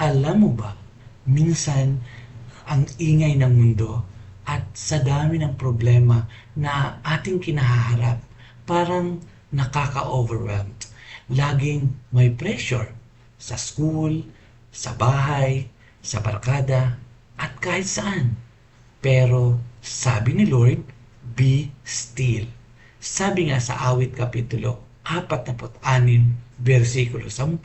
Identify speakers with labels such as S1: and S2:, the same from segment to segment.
S1: Alam mo ba, minsan ang ingay ng mundo at sa dami ng problema na ating kinaharap, parang nakaka-overwhelmed. Laging may pressure sa school, sa bahay, sa barkada, at kahit saan. Pero sabi ni Lord, be still. Sabi nga sa Awit Kapitulo 46, versikulo 10,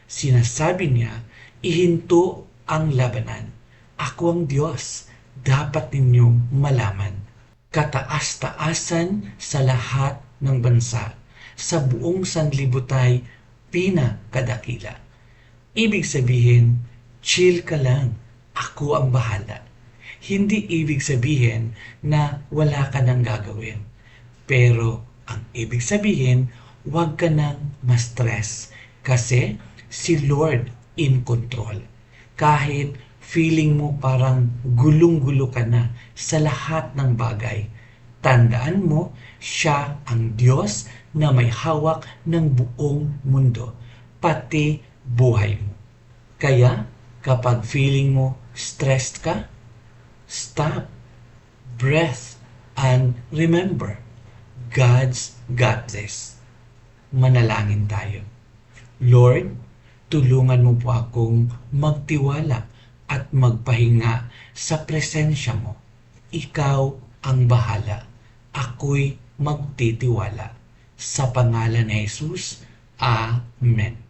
S1: sinasabi niya, ihinto ang labanan. Ako ang Diyos, dapat ninyong malaman. Kataas-taasan sa lahat ng bansa, sa buong sanlibutay, pinakadakila. Ibig sabihin, chill ka lang, ako ang bahala. Hindi ibig sabihin na wala ka nang gagawin. Pero ang ibig sabihin, huwag ka nang ma-stress kasi si Lord in control. Kahit feeling mo parang gulong-gulo ka na sa lahat ng bagay, tandaan mo, siya ang Diyos na may hawak ng buong mundo, pati buhay mo. Kaya kapag feeling mo stressed ka, stop, breath, and remember, God's got this. Manalangin tayo. Lord, tulungan mo po akong magtiwala at magpahinga sa presensya mo. Ikaw ang bahala. Ako'y magtitiwala. Sa pangalan ni Jesus, Amen.